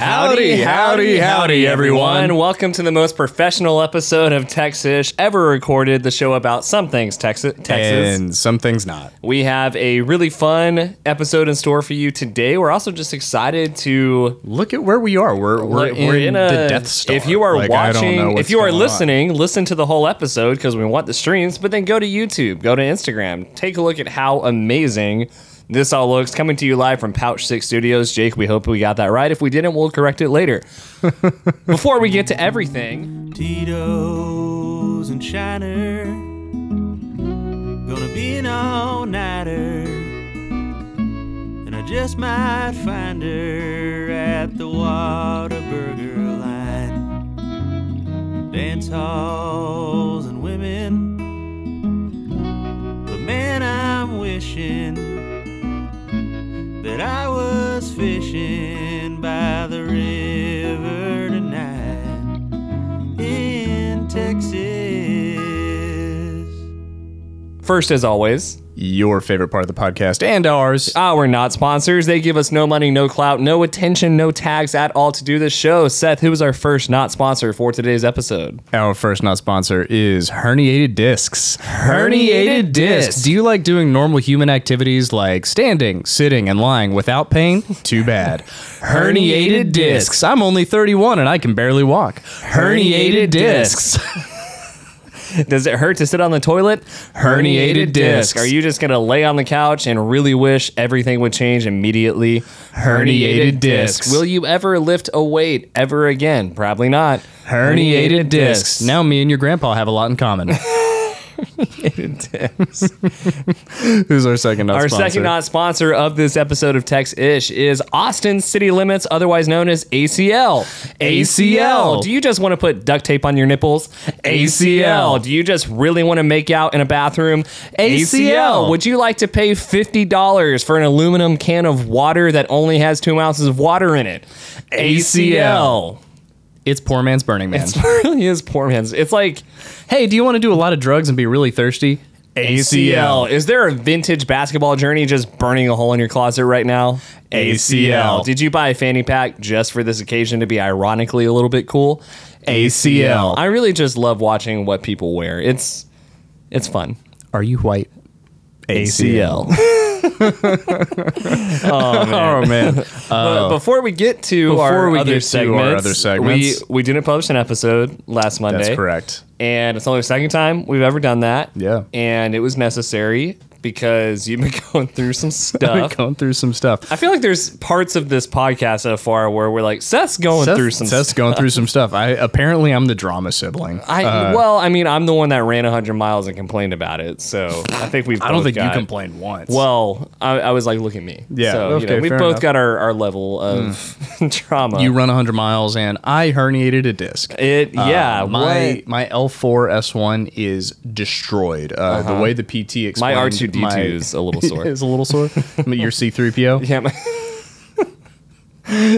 Howdy, everyone. Welcome to the most professional episode of Texish ever recorded, the show about some things Texas. And some things not. We have a really fun episode in store for you today. We're also just excited to... Look at where we are. We're in the Death Star. If you are watching, if you are listening, listen to the whole episode because we want the streams, but then go to YouTube, go to Instagram, take a look at how amazing this all looks. Coming to you live from Pouch 6 Studios. Jake, we hope we got that right. If we didn't, we'll correct it later. Before we get to everything... Tito's and Shiner, gonna be an all-nighter, and I just might find her at the Whataburger line. Dance halls and women, but man, I'm wishing that I was fishing by the river tonight in Texas. First, as always, your favorite part of the podcast and ours. We're not sponsors. They give us no money, no clout, no attention, no tags at all to do this show. Seth, who is our first not sponsor for today's episode? Our first not sponsor is Herniated Discs. Herniated Discs. Do you like doing normal human activities like standing, sitting, and lying without pain? Too bad. Herniated Discs. I'm only 31 and I can barely walk. Herniated Discs. Does it hurt to sit on the toilet? Herniated discs. Are you just going to lay on the couch and really wish everything would change immediately? Herniated discs. Will you ever lift a weight ever again? Probably not. Herniated discs. Now me and your grandpa have a lot in common. Who's our second not sponsor? Our second not sponsor of this episode of Texish is Austin City Limits, otherwise known as ACL. ACL. Do you just want to put duct tape on your nipples? ACL. Do you just really want to make out in a bathroom? ACL. Would you like to pay $50 for an aluminum can of water that only has 2 ounces of water in it? ACL. It's poor man's Burning Man. It really is poor man's. It's like, hey, do you want to do a lot of drugs and be really thirsty? ACL. Is there a vintage basketball journey just burning a hole in your closet right now? ACL. Did you buy a fanny pack just for this occasion to be ironically a little bit cool? ACL. I really just love watching what people wear. It's fun. Are you white? ACL. Oh man! But before we get to our other segments, we didn't publish an episode last Monday. That's correct. And it's only the second time we've ever done that. Yeah. And it was necessary because you've been going through some stuff. I feel like there's parts of this podcast so far where we're like, Seth's going through some stuff. Apparently I'm the drama sibling. I'm the one that ran 100 miles and complained about it. So I think I don't think you complained once. Well, I was like, look at me. Yeah. So, okay, we've both got our level of trauma. You run 100 miles and I herniated a disc. My L4S1 is destroyed. The way the PT explained, my R2D2 is a little sore. Is a little sore? Your C3PO? Yeah.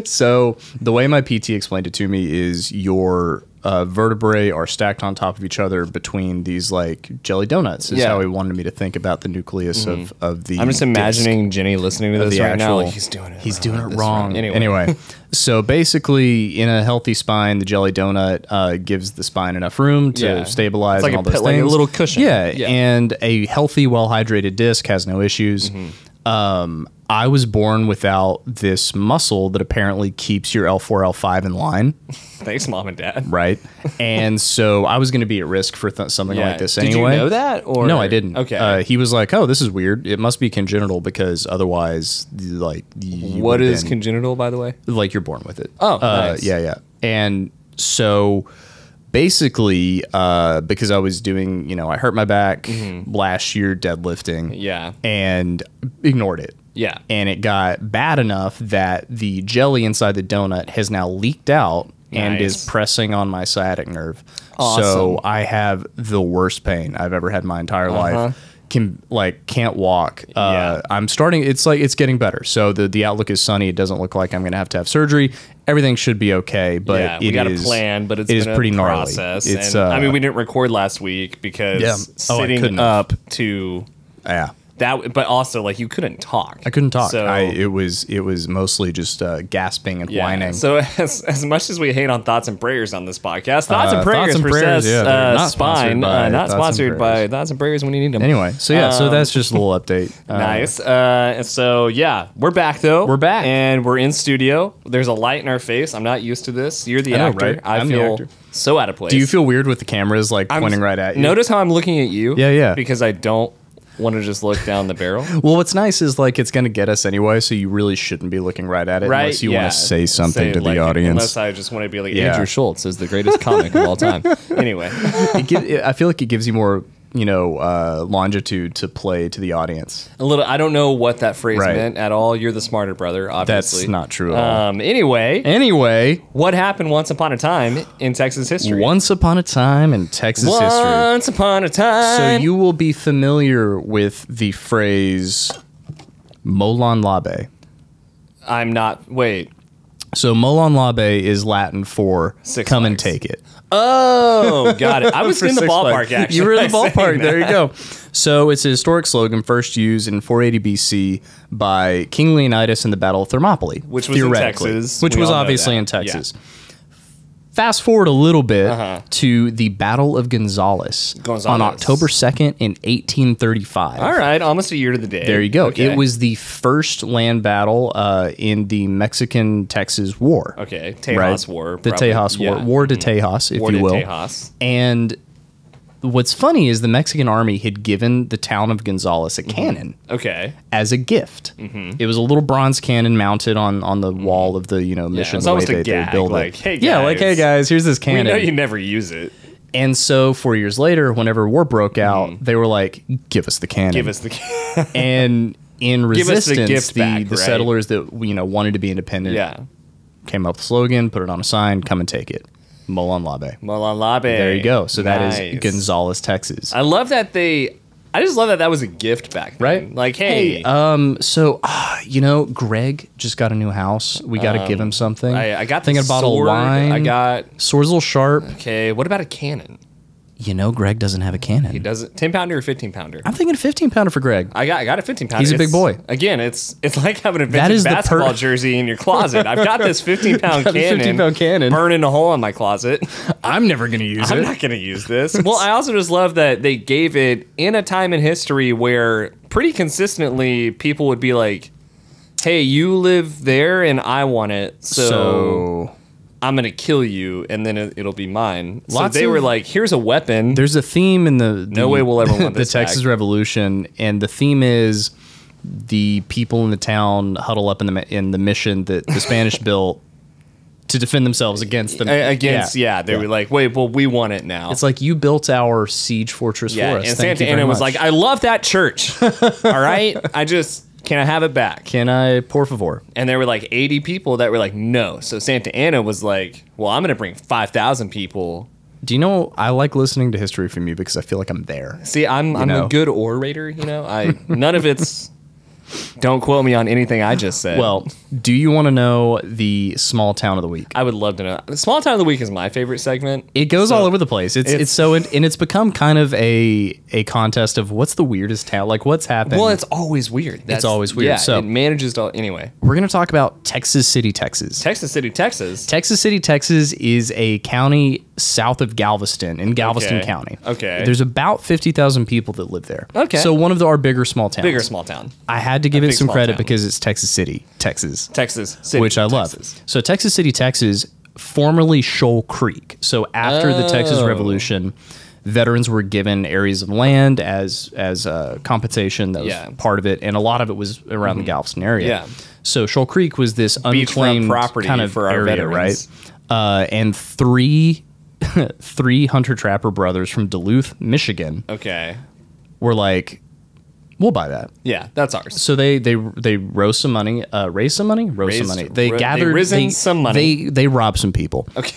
So the way my PT explained it to me is your vertebrae are stacked on top of each other between these like jelly donuts is how he wanted me to think about the nucleus of the I'm just imagining Jenny listening to this right now. Like, he's doing it wrong. Anyway, so basically in a healthy spine, the jelly donut gives the spine enough room to stabilize it's like and all those things. Like a little cushion. Yeah, and a healthy, well-hydrated disc has no issues. I was born without this muscle that apparently keeps your L4, L5 in line. Thanks, Mom and Dad. Right. And so I was going to be at risk for something like this anyway. Did you know that? Or? No, I didn't. Okay. He was like, oh, this is weird. It must be congenital because otherwise, like... What is congenital, by the way? Like you're born with it. Oh, nice. Yeah. And so... Basically, because I was doing, I hurt my back last year deadlifting. Yeah. And ignored it. Yeah. And it got bad enough that the jelly inside the donut has now leaked out and is pressing on my sciatic nerve. Awesome. So I have the worst pain I've ever had in my entire life. Can't walk. I'm starting. It's getting better. So the outlook is sunny. It doesn't look like I'm going to have surgery. Everything should be okay. But we got a plan. But it is pretty gnarly. Process. It's we didn't record last week because sitting up to but also like you couldn't talk. I couldn't talk. So, It was mostly just gasping and whining. So as much as we hate on thoughts and prayers on this podcast, thoughts and prayers for Seth's not spine, not sponsored by thoughts and prayers when you need them. Anyway, so that's just a little update. Nice. So yeah, we're back though. We're back, and we're in studio. There's a light in our face. I'm not used to this. You're the actor. Right? I feel so out of place. Do you feel weird with the cameras like pointing right at you? Notice how I'm looking at you. Yeah. Because I don't want to just look down the barrel. Well, what's nice is like it's going to get us anyway, so you really shouldn't be looking right at it unless you want to say something to the audience. Unless I just want to be like, Andrew Schultz is the greatest comic of all time. Anyway. I feel like it gives you more, longitude to play to the audience. A little. I don't know what that phrase meant at all. You're the smarter brother, obviously. That's not true at all. Anyway, what happened once upon a time in Texas history? Once upon a time in Texas history. Once upon a time. So you will be familiar with the phrase Molon Labe. I'm not. Wait. So Molon Labe is Latin for Six come Flags. and take it. Oh, got it. I was in the ballpark, actually. You were in the ballpark. There you go. So it's a historic slogan first used in 480 BC by King Leonidas in the Battle of Thermopylae. Which was in Texas. Which was obviously in Texas. Yeah. Fast forward a little bit to the Battle of Gonzales on October 2nd in 1835. All right, almost a year to the day. There you go. Okay. It was the first land battle in the Mexican-Texas War. Okay, Tejas War. The Tejas War. War to Tejas, if you will. Tejas. And what's funny is the Mexican army had given the town of Gonzales a cannon as a gift. It was a little bronze cannon mounted on the wall of the mission. It was almost a gag, like, hey guys, here's this cannon. We know you never use it. And so 4 years later, whenever war broke out, they were like, give us the cannon. Give us the cannon. And in resistance, the settlers that wanted to be independent came up with a slogan, put it on a sign, come and take it. Molon Labe. Molon Labe. There you go. So that is Gonzales, Texas. I love that I just love that was a gift back then. Right? Like, hey. Greg just got a new house. We got to give him something. I got a bottle of wine. I got... Sword's a little sharp. Okay, what about a cannon? Greg doesn't have a cannon. He doesn't. 10-pounder or 15-pounder? I'm thinking a 15-pounder for Greg. I got a 15-pounder. He's a big boy. Again, it's like having a vintage basketball jersey in your closet. I've got this 15-pound cannon burning a hole in my closet. I'm never going to use it. I'm not going to use this. Well, I also just love that they gave it in a time in history where pretty consistently people would be like, hey, you live there and I want it. So I'm going to kill you, and then it'll be mine. So they were like, here's a weapon. There's a theme in the no way we'll ever want this the Texas Revolution, and the theme is the people in the town huddle up in the mission that the Spanish built to defend themselves against them. They were like, wait, well, we want it now. It's like, you built our siege fortress for us. And Santa Ana was like, I love that church. All right? Can I have it back? Can I, por favor? And there were like 80 people that were like, no. So Santa Ana was like, well, I'm going to bring 5,000 people. Do you know, I like listening to history from you because I feel like I'm there. See, I'm a good orator, none of it's, don't quote me on anything I just said. Well, do you want to know the small town of the week? I would love to know. The small town of the week is my favorite segment. It goes all over the place. It's become kind of a contest of what's the weirdest town, like what's happened. Well, it's always weird. It's always weird. Yeah, so it manages to. Anyway, we're going to talk about Texas City, Texas. Texas City, Texas. Texas City, Texas is a county south of Galveston in Galveston County. Okay. There's about 50,000 people that live there. Okay. So one of our bigger small towns. Bigger small town. I had to give it some credit because it's Texas City, Texas. Texas City, which I love. So Texas City, Texas, formerly Shoal Creek. So after the Texas Revolution, veterans were given areas of land as compensation. That was part of it, and a lot of it was around the Galveston area. Yeah. So Shoal Creek was this unclaimed property kind of for our area, veterans. right? And three hunter-trapper brothers from Duluth, Michigan, were like, we'll buy that. Yeah, that's ours. So they raised some money. They gathered some money. They robbed some people. Okay.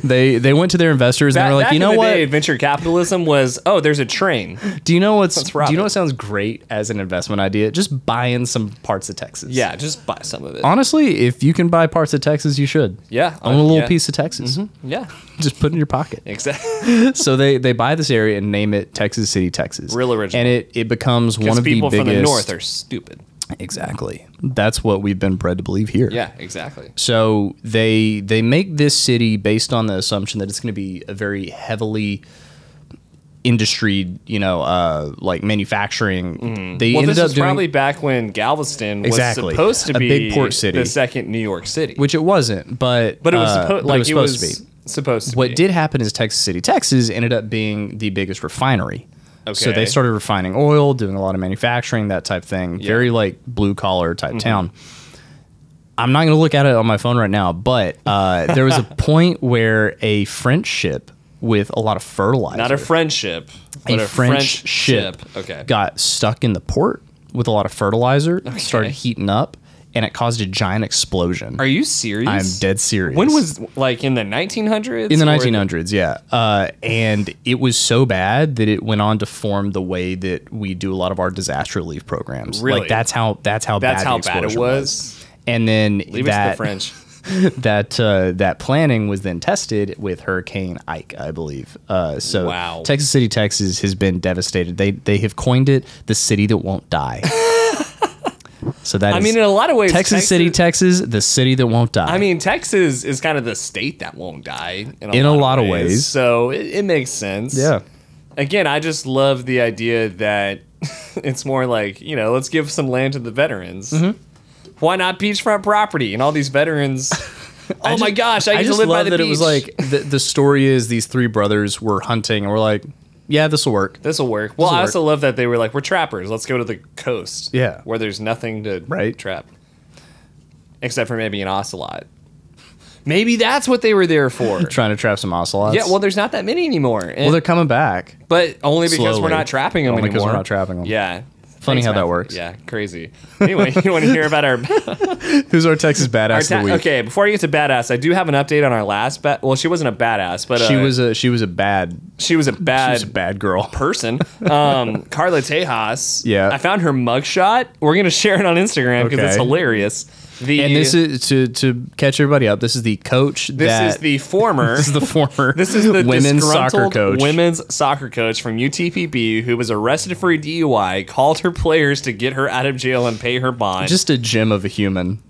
They went to their investors and they were like, you know what? Venture capitalism was, there's a train. Do you know what sounds great as an investment idea? Just buying some parts of Texas. Yeah, just buy some of it. Honestly, if you can buy parts of Texas, you should. Yeah. Own a little piece of Texas. Mm-hmm. Yeah. Just put it in your pocket. Exactly. So they buy this area and name it Texas City, Texas. Real original. And it becomes one Because of the people biggest. from the north are stupid. Exactly. That's what we've been bred to believe here. Yeah, exactly. So they make this city based on the assumption that it's going to be a very heavily industry, like manufacturing. They Well, ended this up was doing probably back when Galveston was Exactly. supposed to A be big port city. the second New York City. which it wasn't, but But it was supposed to be. supposed to What be. did happen is Texas City, Texas ended up being the biggest refinery. So Okay. they started refining oil, doing a lot of manufacturing, that type thing. Very like blue collar type town. I'm not going to look at it on my phone right now, but there was a point where a French ship with a lot of fertilizer, Not a friendship, but a French ship Okay. got stuck in the port with a lot of fertilizer, started heating up, and it caused a giant explosion. Are you serious? I'm dead serious. When was, like, in the 1900s? In the or 1900s, yeah. And it was so bad that it went on to form the way that we do a lot of our disaster relief programs. Really? Like that's how bad the bad it explosion was? And then Leave it to the that French. that planning was then tested with Hurricane Ike, I believe. So Wow. Texas City, Texas has been devastated. They have coined it the city that won't die. So that I is mean, in a lot of ways, Texas City, Texas, the city that won't die. I mean, Texas is kind of the state that won't die In a lot of ways. So it makes sense. yeah. Again, I just love the idea that it's more like, let's give some land to the veterans. Mm-hmm. Why not beachfront property? And all these veterans. Oh my gosh, I used to just live by love the that beach. it was like the story is these three brothers were hunting and we're like, yeah, this will work. This will work. Well, I work. also love that they were like, we're trappers. Let's go to the coast. Yeah. Where there's nothing to Right. trap. Except for maybe an ocelot. Maybe that's what they were there for. Trying to trap some ocelots. Yeah, well, there's not that many anymore. And- well, they're coming back. but only because we're slowly. not trapping them Only anymore. 'cause we're not trapping them. Yeah. Funny Thanks, how that Matt. works. Yeah, crazy. Anyway, you want to hear about our... Who's our Texas badass of the week? Okay, before I get to badass, I do have an update on our last... Well, she wasn't a badass, but... She was a bad bad girl. person. Carla Tejas. Yeah. I found her mugshot. We're going to share it on Instagram because it's Okay. hilarious. And this is to catch everybody up. This is the coach. This is the former. This is the former. This is the women's soccer disgruntled coach. women's soccer coach from UTPB who was arrested for a DUI, called her players to get her out of jail and pay her bond. Just a gem of a human.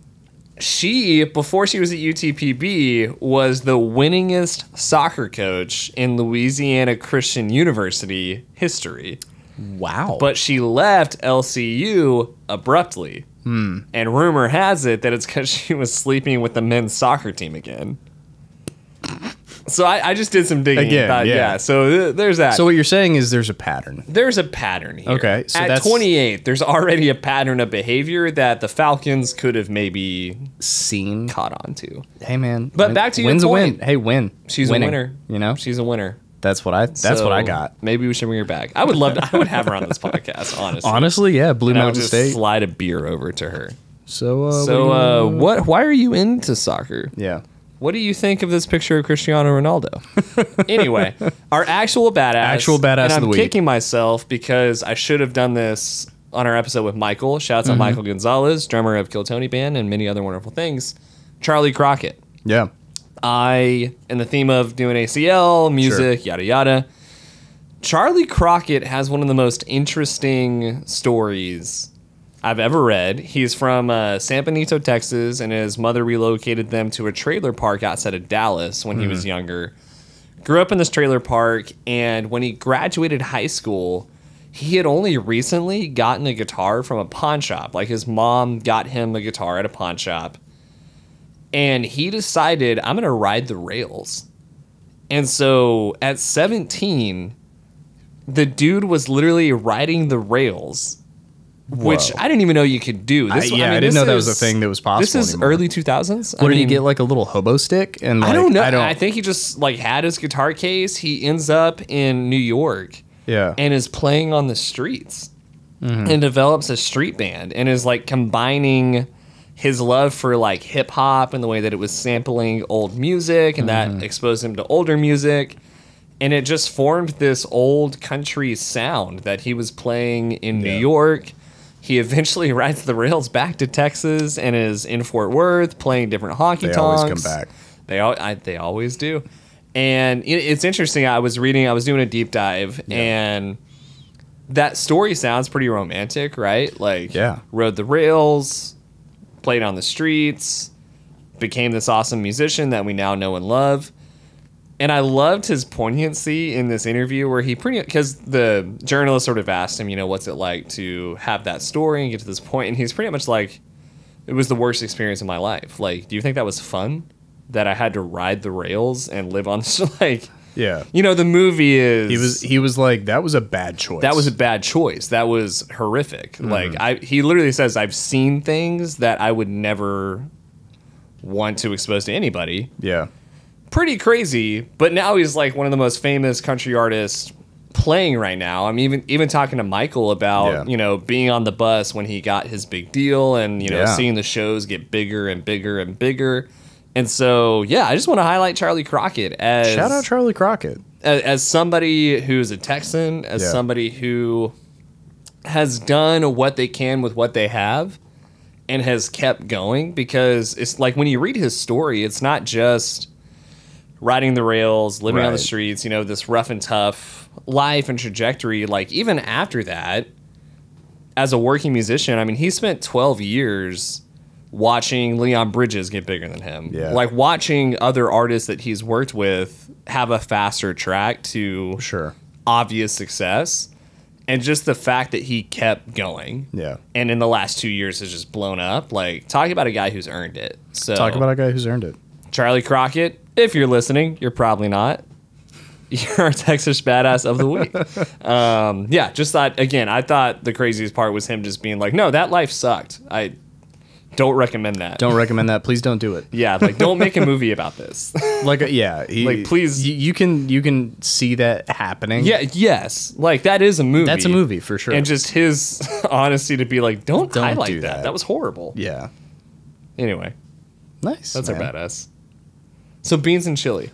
She, before she was at UTPB, was the winningest soccer coach in Louisiana Christian University history. Wow. But she left LCU abruptly. And rumor has it that it's because she was sleeping with the men's soccer team again. So I just did some digging. Again, yeah. So there's that. So what you're saying is there's a pattern. There's a pattern here. Okay, so at that's- 28, there's already a pattern of behavior that the Falcons could have maybe Seen. caught on to. Hey man. But back to your win's point. a win. Hey, win. She's Winning, a winner. You know. She's a winner. That's what I So got. Maybe we should bring her back. I would love to. I would have her on this podcast, honestly. Honestly, yeah. Blue And I would Mountain just State. slide a beer over to her. So What? Why are you into soccer? Yeah. What do you think of this picture of Cristiano Ronaldo? Anyway, our actual badass. Actual badass and of I'm the week. kicking myself because I should have done this on our episode with Michael. Shouts Mm-hmm. out Michael Gonzalez, drummer of Kill Tony Band and many other wonderful things. Charley Crockett. Yeah. In the theme of doing ACL, music, yada yada. Charley Crockett has one of the most interesting stories I've ever read. He's from San Benito, Texas, and his mother relocated them to a trailer park outside of Dallas when he was younger. Grew up in this trailer park, and when he graduated high school, he had only recently gotten a guitar from a pawn shop. Like his mom got him a guitar at a pawn shop, and he decided, I'm going to ride the rails. And so at 17, the dude was literally riding the rails. Which Whoa. I didn't even know you could do. I didn't know that was a thing that was possible This is anymore. early 2000s. What did he get, like a little hobo stick? And like, I don't know. I think he just like had his guitar case. He ends up in New York Yeah. and is playing on the streets and develops a street band and is like combining his love for like hip hop and the way that it was sampling old music and that exposed him to older music. And it just formed this old country sound that he was playing in New York. He eventually rides the rails back to Texas and is in Fort Worth playing different honky tonks. They always come back. They always do. And it's interesting. I was doing a deep dive, and that story sounds pretty romantic, right? Like, Yeah. rode the rails, played on the streets, became this awesome musician that we now know and love. And I loved his poignancy in this interview where he because the journalist sort of asked him, what's it like to have that story and get to this point? And he's pretty much like, it was the worst experience of my life. Like, do you think that was fun? That I had to ride the rails and live on this, like, Yeah. the movie is... He was like, that was a bad choice. That was a bad choice. That was horrific. Like, he literally says, I've seen things that I would never want to expose to anybody. Yeah. Pretty crazy, but now he's like one of the most famous country artists playing right now. I'm even talking to Michael about, being on the bus when he got his big deal and, seeing the shows get bigger and bigger and bigger. And so, I just want to highlight Charley Crockett as... Shout out Charley Crockett. As somebody who's a Texan, as somebody who has done what they can with what they have and has kept going, because it's like when you read his story, it's not just riding the rails, living on the streets, this rough and tough life and trajectory. Like, even after that, as a working musician, I mean, he spent 12 years watching Leon Bridges get bigger than him. Yeah. Like, watching other artists that he's worked with have a faster track to obvious success. And just the fact that he kept going. Yeah. And in the last 2 years has just blown up. Like, talking about a guy who's earned it. So talk about a guy who's earned it. Charley Crockett, if you're listening, you're probably not. You're our Texas badass of the week. Just thought, again, I thought the craziest part was him just being like, no, that life sucked. I don't recommend that. Don't recommend that. Please don't do it. Yeah, like, don't make a movie about this. Please. You can see that happening. Yeah, yes. Like, that is a movie. That's a movie for sure. And just his honesty to be like, don't highlight do that. That was horrible. Yeah. Anyway. Nice. That's our badass. So, beans and chili.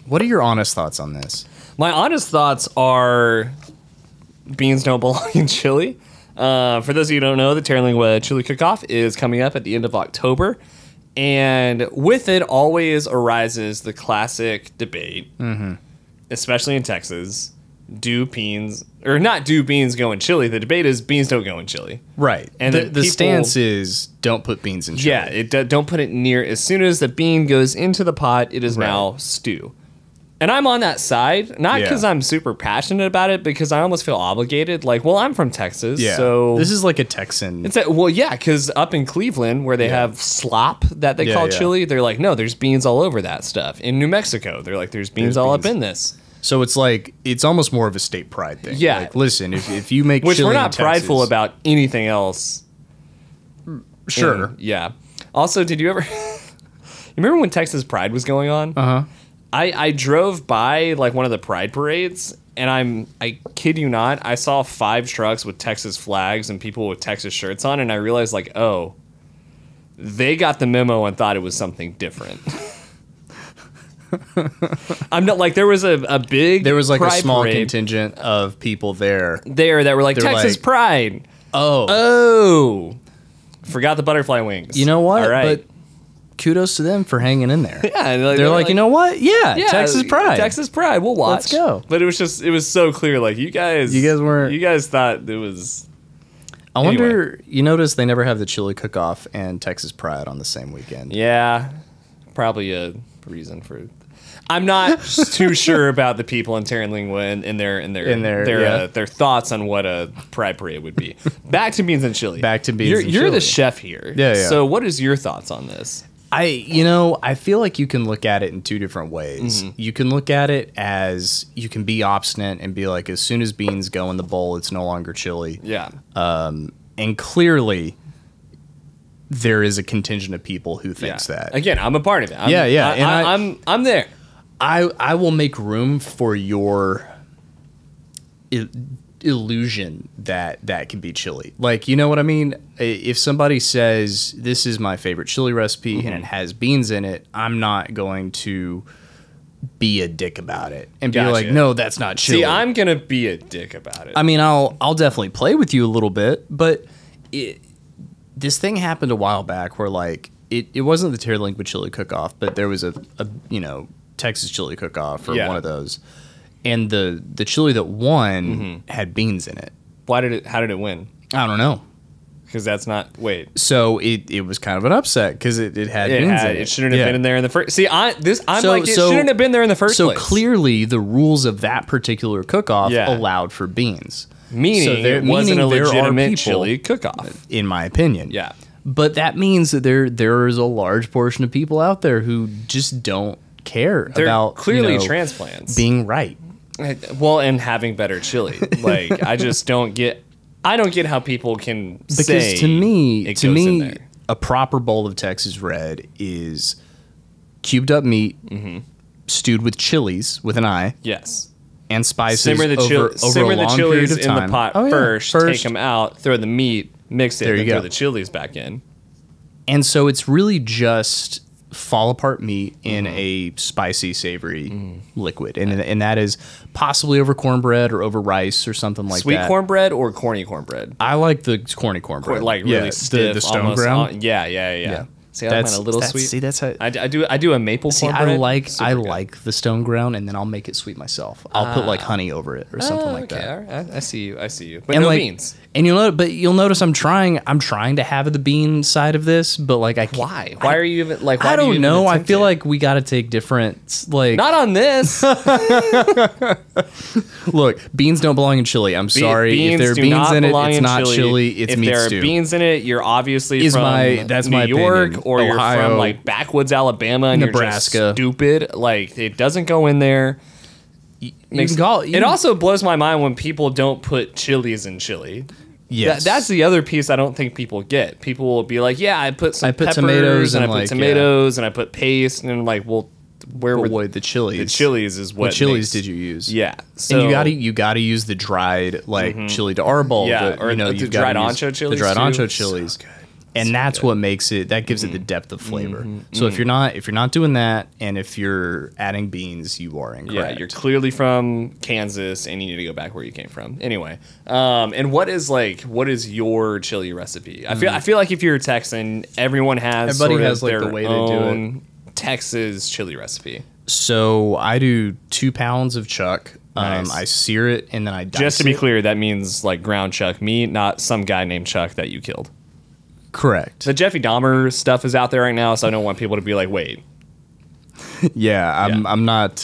What are your honest thoughts on this? My honest thoughts are beans don't belong in chili. For those of you who don't know, the Terilingua Chili Cook-off is coming up at the end of October. And with it always arises the classic debate, especially in Texas, do beans go in chili? The debate is beans don't go in chili. Right. And the stance is don't put beans in chili. Yeah, don't put it near. As soon as the bean goes into the pot, it is now stew. And I'm on that side, not because I'm super passionate about it, because I almost feel obligated. Like, well, I'm from Texas, so... This is like a Texan... because up in Cleveland, where they have slop that they call chili, they're like, no, there's beans all over that stuff. In New Mexico, they're like, there's beans all up in this. So it's like, it's almost more of a state pride thing. Yeah. Like, listen, if you make Which chili we're not in prideful Texas, about anything else. Sure. Yeah. Also, did you ever... You remember when Texas Pride was going on? Uh-huh. I drove by like one of the Pride parades, and I kid you not, I saw 5 trucks with Texas flags and people with Texas shirts on, and I realized like, oh, they got the memo and thought it was something different. I'm not like there was like Pride a small parade contingent of people there that were like Texas Pride. Forgot the butterfly wings. You know what? All right. But kudos to them for hanging in there. Yeah, they're like, you know what? Yeah, Texas Pride. We'll watch. Let's go. But it was so clear. Like you guys thought it was. I wonder. You notice they never have the Chili Cook-off and Texas Pride on the same weekend. Yeah, probably a reason for. I'm not too sure about the people in Terilingua and their thoughts on what a Pride parade would be. Back to beans and chili. You're the chef here. Yeah. So what is your thoughts on this? I feel like you can look at it in 2 different ways. Mm-hmm. You can look at it as you can be obstinate and be like, as soon as beans go in the bowl, it's no longer chili. Yeah. And clearly, there is a contingent of people who thinks that. Again, I'm a part of it. I'm there. I will make room for your illusion that can be chili. Like, you know what I mean? If somebody says this is my favorite chili recipe and it has beans in it, I'm not going to be a dick about it and be like, no, that's not chili. See, I'm gonna be a dick about it. I mean, I'll definitely play with you a little bit, but this thing happened a while back where like it wasn't the Terilingua Chili Cook-off, but there was a Texas Chili Cook-off or one of those. And the chili that won had beans in it. How did it win? I don't know. Because that's not, wait. So it was kind of an upset because it had beans in it. It shouldn't have been in there in the first. See, it So- shouldn't have been there in the first place. So clearly the rules of that particular cook-off allowed for beans. Meaning it wasn't a legitimate chili cook-off. In my opinion. Yeah. But that means that there is a large portion of people out there who just don't care They're about clearly transplants. being right. Well, and having better chili. Like, I don't get how people can say to me, it goes in there. a proper bowl of Texas Red is cubed up meat, stewed with chilies with an I. Yes. And spices Simmer the long chilies period of in time. the pot first, take them out, throw the meat, mix it, There you and go. throw the chilies back in. And so it's really just fall apart meat in a spicy, savory liquid. And that is possibly over cornbread or over rice or something like Sweet that. cornbread or corny cornbread? I like the corny cornbread. Like really stiff, the stone almost. ground. Yeah. See, I find a little sweet. See, that's how. I do a maple cornbread. I like the stone ground, and then I'll make it sweet myself. I'll put like honey over it or something like that. All right. I see you. But And no like, beans. And you'll notice I'm trying to have the bean side of this, but like I can't. Why? Why are you even like? Why I do you don't even know. I attempt feel it? like we got to take different like. Not on this. Look, beans don't belong in chili. I'm sorry. If there are do beans not in it, belong it's not chili. It's if meat there stew. are beans in it, you're obviously from that's New my York opinion. or you're Ohio, from like backwoods Alabama and Nebraska. you're just stupid. Like it doesn't go in there. It also blows my mind when people don't put chilies in chili. Yes. That's the other piece I don't think people get. People will be like, "Yeah, I put some peppers tomatoes and I and put like, tomatoes and I put paste," and I'm like, "Well, where were But the chilies? the chilies? Is what chilies makes- did you use? Yeah, so And you gotta use the dried chili de arbol. Yeah, the, or the the dried ancho chilies. The dried too. ancho chilies. And that's what makes it. That gives it the depth of flavor. So if you're not doing that, and if you're adding beans, you are incorrect. Yeah, you're clearly from Kansas, and you need to go back where you came from. Anyway, and what is your chili recipe? I feel like if you're a Texan, everyone has Everybody sort has, of like, their the way they do own Texas chili recipe. So I do 2 pounds of chuck. Nice. I sear it and then I dice Just to be it. clear, that means like ground chuck meat, not some guy named Chuck that you killed. Correct. The Jeffrey Dahmer stuff is out there right now, so I don't want people to be like, wait. Yeah, I'm not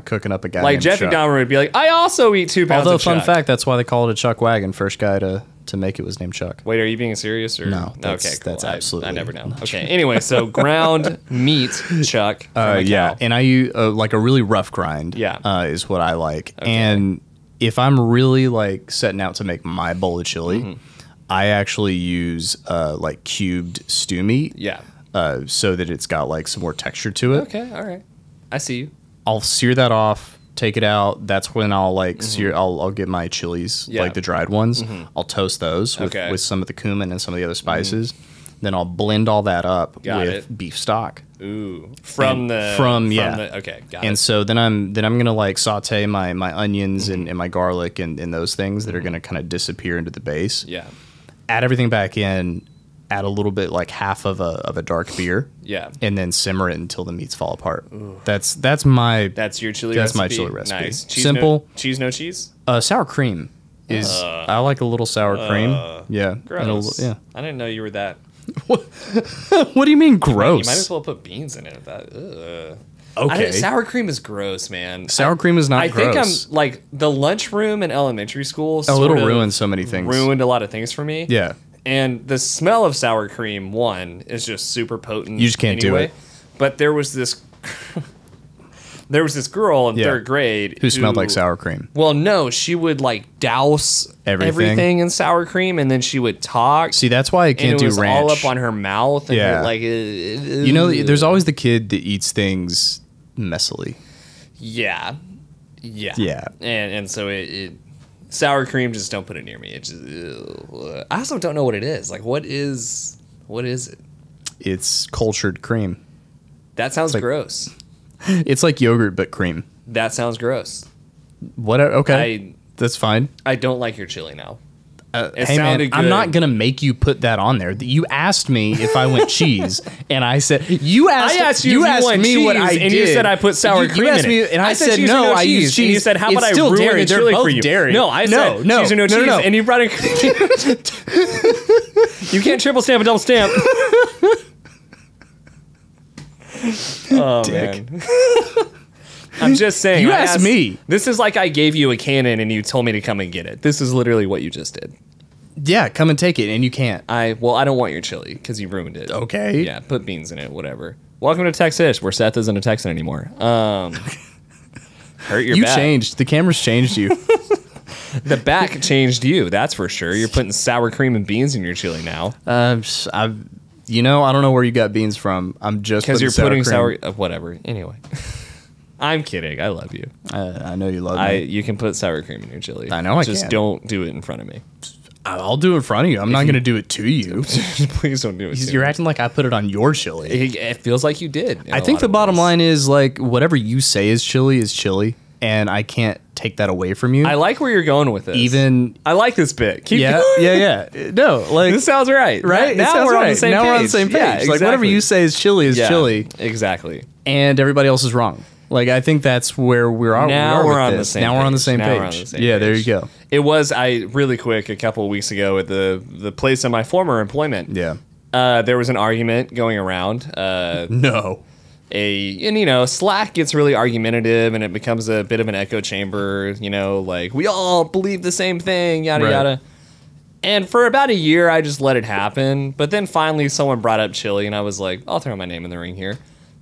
cooking up a guy Like named Jeffrey Chuck. Dahmer would be like, I also eat 2 pounds Although of fun chuck. fact, that's why they call it a Chuck wagon. First guy to make it was named Chuck. Wait, are you being serious or No, that's- Okay, cool. that's I absolutely never know. not Okay, anyway, so ground meat chuck. From a Yeah, cow. and I use like a really rough grind. Yeah. Is what I like. And if I'm really like setting out to make my bowl of chili, I actually use like cubed stew meat. Yeah. So that it's got like some more texture to it. Okay, all right. I see you. I'll sear that off, take it out. That's when I'll like sear. I'll get my chilies, Yeah. like the dried ones. I'll toast those Okay. with some of the cumin and some of the other spices. Then I'll blend all that up Got with it. beef stock. Ooh. Okay, got And it. so then I'm gonna like saute my onions and my garlic and those things that are gonna kind of disappear into the base. Yeah. Add everything back in. Add a little bit, like half of a dark beer. Yeah. And then simmer it until the meats fall apart. That's That's your chili That's recipe? my chili recipe. Nice. Cheese, Simple. No cheese? Sour cream is. I like a little sour cream. Yeah. Gross. And a little- yeah. I didn't know you were that. What do you mean gross? You might as well put beans in it. That, Okay. sour cream is gross, man. Sour cream is not I think gross. I'm like the lunchroom in elementary school. Oh, it'll sort of ruin so many things. Ruined a lot of things for me. Yeah. And the smell of sour cream, one, is just super potent. You just can't do it. But there was this girl in Yeah. third grade Who smelled like sour cream. Well, no, she would like douse Everything? in sour cream, and then she would talk. See, that's why I and can't it do was ranch. all up on her mouth. And Yeah. You know, there's always the kid that eats things messily. yeah. Yeah. And so it sour cream, just don't put it near me. It just, I also don't know what it is. Like, what is it? It's cultured cream. That sounds gross. It's like yogurt but cream. That sounds gross. What? Okay, that's fine. I don't like your chili now. It hey man, sounded good. I'm not gonna make you put that on there. You asked me if I went cheese, and I said I asked you if you went me cheese, what I and did. you said I put sour cream asked in me, it. and I said cheese or no. I cheese. used cheese. And you said, how about It's I still ruin dairy. the chili They're for both you? dairy. No, I said cheese or no cheese, and you brought in. You can't triple stamp a double stamp. Oh man. I'm just saying. You asked me. This is like I gave you a cannon and you told me to come and get it. This is literally what you just did. Yeah, come and take it, and you can't. I don't want your chili because you ruined it. Okay. Yeah, put beans in it, whatever. Welcome to Texish, where Seth isn't a Texan anymore. Hurt your You back. changed. The cameras changed you. The back changed you, that's for sure. You're putting sour cream and beans in your chili now. I don't know where you got beans from. I'm just Because you're putting cream. whatever. Anyway. I'm kidding. I love you. I know you love me. You can put sour cream in your chili. I know I Just can. don't do it in front of me. I'll do it in front of you. I'm not going to do it to you. Please don't do it. to You're me. acting like I put it on your chili. It feels like you did. I think the bottom line is like whatever you say is chili, and I can't take that away from you. I like where you're going with this. Even I like this bit. Keep yeah, going. yeah. No, like This sounds right. right. It Now sounds we're on right. the same now page. we're on the same page. Yeah, Like whatever exactly. you say is chili, Exactly. and everybody else is wrong. Like I think that's where we're on. Now we're on with the this. same Now we're on the page. same Now page. we're on the same Yeah, there you page. go. It was really quick a couple of weeks ago at the place of my former employment. Yeah. There was an argument going around. No. Slack gets really argumentative and it becomes a bit of an echo chamber. Like we all believe the same thing, yada Right. yada. And for about a year, I just let it happen. But then finally, someone brought up chili, and I was like, I'll throw my name in the ring here.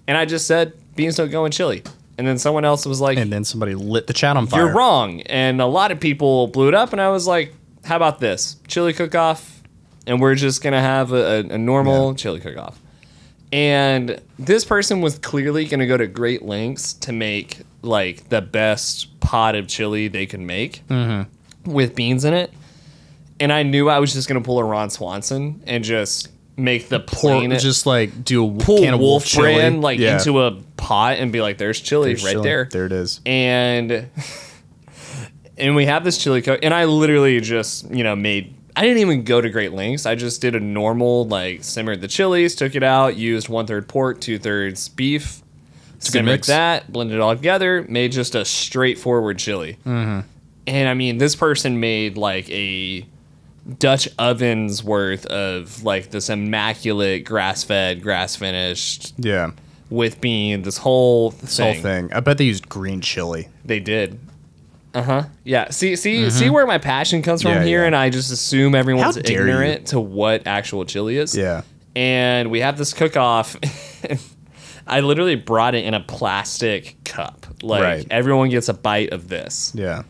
And I just said, beans don't go in chili. And then someone else was like, And then somebody lit the chat on fire. you're wrong. And a lot of people blew it up, and I was like, how about this? Chili cook-off, and we're just going to have a normal chili cook-off. And this person was clearly going to go to great lengths to make, like, the best pot of chili they could make with beans in it. And I knew I was just going to pull a Ron Swanson and just make the plain... Just like do a pull can of Wolf chili. Brand, like, Yeah. into a pot and be like, there's chili There's right chili. there. There it is. And we have this chili cook, and I literally just, made... I didn't even go to great lengths. I just did a normal, like, simmered the chilies, took it out, used 1/3 pork, 2/3 beef, a good simmered mix. that, blended it all together, made just a straightforward chili. Mm-hmm. And, I mean, this person made, like, a Dutch oven's worth of, like, this immaculate grass-fed, grass-finished, Yeah. with bean, this whole This whole thing. I bet they used green chili. They did. Yeah. See where my passion comes from Yeah, here, yeah. and I just assume everyone's How dare ignorant to what actual chili is. Yeah. And we have this cook-off. I literally brought it in a plastic cup. Like, Right. everyone gets a bite of this. Yeah.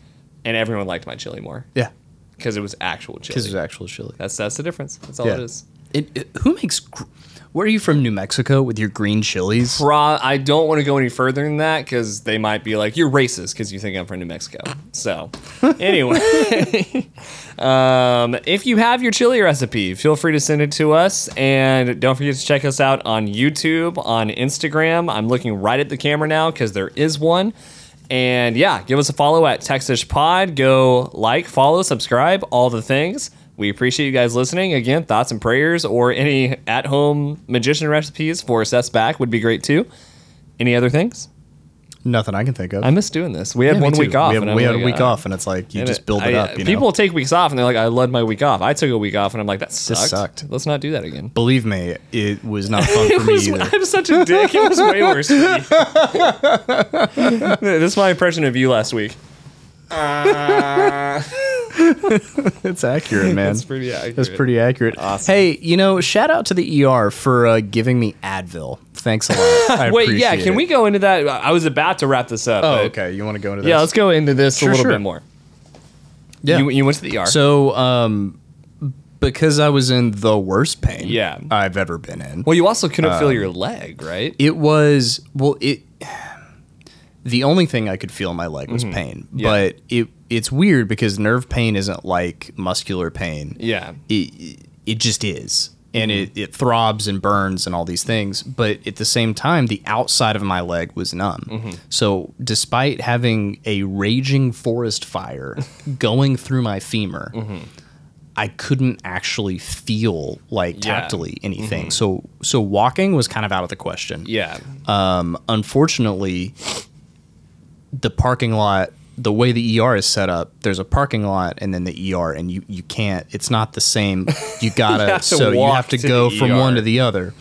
And everyone liked my chili more. Yeah. Because it was actual chili. Because it's actual chili. That's the difference. That's all Yeah. it is. Who makes... Where are you from, New Mexico, with your green chilies? I don't want to go any further than that because they might be like, you're racist because you think I'm from New Mexico. So, anyway, if you have your chili recipe, feel free to send it to us. And don't forget to check us out on YouTube, on Instagram. I'm looking right at the camera now because there is one. And yeah, give us a follow at Texish Pod. Go like, follow, subscribe, all the things. We appreciate you guys listening. Again, thoughts and prayers or any at-home magician recipes for Seth's back would be great too. Any other things? Nothing I can think of. I miss doing this. We had Yeah, me one too. week off. We had a week off, and it's like you just build it up. People take weeks off, and they're like, I love my week off. I took a week off, and I'm like, that sucked. sucked. Let's not do that again. Believe me, it was not fun for me either. I'm such a dick. It was way worse for me. This is my impression of you last week. It's accurate, man. That's pretty accurate. That's pretty accurate. Awesome. Hey, shout out to the ER for giving me Advil. Thanks a lot. I Wait, yeah, appreciate can it. we go into that? I was about to wrap this up. Oh, but okay. You want to go into this? Yeah, let's go into this a little sure. bit more. Yeah. You went to the ER. So, because I was in the worst pain Yeah. I've ever been in. Well, you also couldn't feel your leg, right? It was, the only thing I could feel in my leg was pain. Yeah. But it's weird because nerve pain isn't like muscular pain. Yeah. It just is. And it throbs and burns and all these things. But at the same time, the outside of my leg was numb. So despite having a raging forest fire going through my femur, I couldn't actually feel like tactily anything. So walking was kind of out of the question. Yeah. Unfortunately, the parking lot, the way the ER is set up, there's a parking lot and then the ER, and you can't, it's not the same. You gotta, you have to go from one to the other.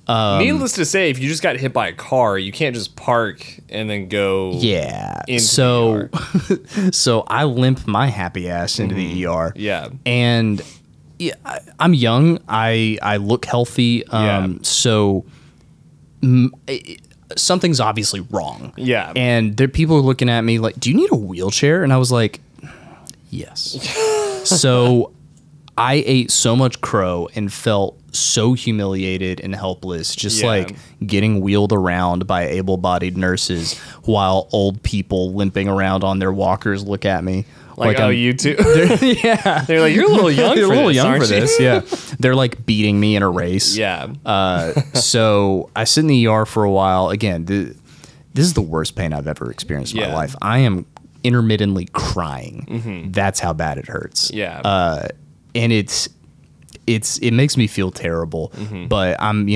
Needless to say, if you just got hit by a car, you can't just park and then go. Yeah. Into the ER. So I limp my happy ass into the ER. Yeah. And yeah, I'm young. I look healthy. So something's obviously wrong. Yeah. And there people are looking at me like, "Do you need a wheelchair?" And I was like, "Yes." So I ate so much crow and felt so humiliated and helpless, just like getting wheeled around by able-bodied nurses while old people limping around on their walkers look at me. Like oh, you too? Yeah. They're like, you're a little young You're for a little this, young aren't for you? this, yeah. They're like beating me in a race. Yeah. So I sit in the ER for a while. Again, this is the worst pain I've ever experienced in my life. I am intermittently crying. That's how bad it hurts. Yeah. And it makes me feel terrible, but I'm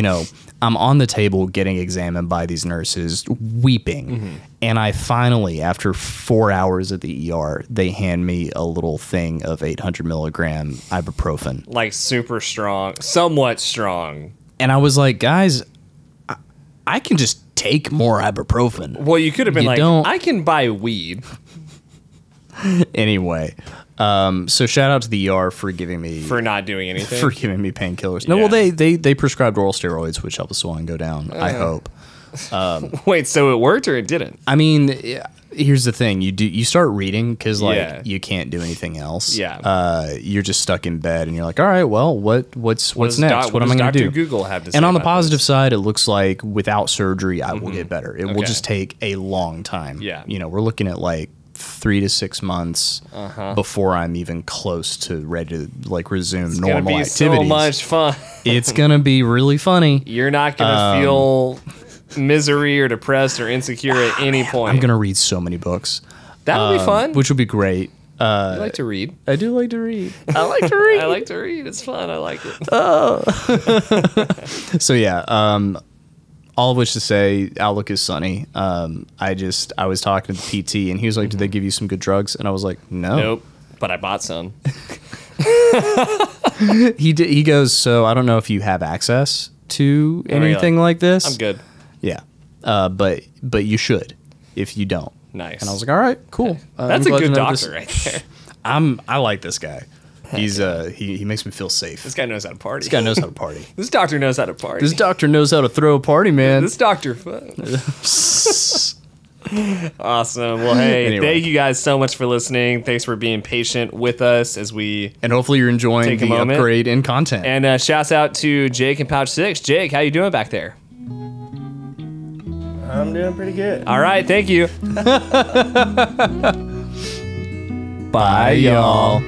on the table getting examined by these nurses weeping. And I finally, after 4 hours at the ER, they hand me a little thing of 800 milligram ibuprofen. Like super strong, somewhat strong. And I was like, guys, I can just take more ibuprofen. Well, you could have been like, I can buy weed. Anyway, so shout out to the ER for giving me for not doing anything, for giving me painkillers. No, well they prescribed oral steroids, which help the swelling go down. I hope. Wait, so it worked or it didn't? I mean, here's the thing: you start reading because you can't do anything else. Yeah, you're just stuck in bed, and you're like, all right, well, what's next? What am I going to do? Google have to say and on the about positive this? side, it looks like without surgery, I will get better. It will just take a long time. Yeah, we're looking at like 3 to 6 months before I'm even close to ready to like resume normal activities. So much fun. It's gonna be really funny. You're not gonna feel misery or depressed or insecure at any point. I'm gonna read so many books. That'll be fun. Which will be great. You like to read? I do like to read. I like to read. I like to read. It's fun. I like it. So yeah. All of which to say, outlook is sunny. I was talking to the PT, and he was like, "Did they give you some good drugs?" And I was like, "No, nope." But I bought some. He goes, "So I don't know if you have access to anything like this." I'm good. Yeah, but you should if you don't. Nice. And I was like, "All right, cool." That's a good doctor right there. I like this guy. He's he makes me feel safe. This guy knows how to party. This guy knows how to party. This doctor knows how to party. This doctor knows how to throw a party, man. This doctor. Awesome. Well, hey, Anyway. Thank you guys so much for listening. Thanks for being patient with us as we and hopefully you're enjoying take a the moment. upgrade in content. And shouts out to Jake and Pouch 6. Jake, how you doing back there? I'm doing pretty good. All right, thank you. Bye, y'all.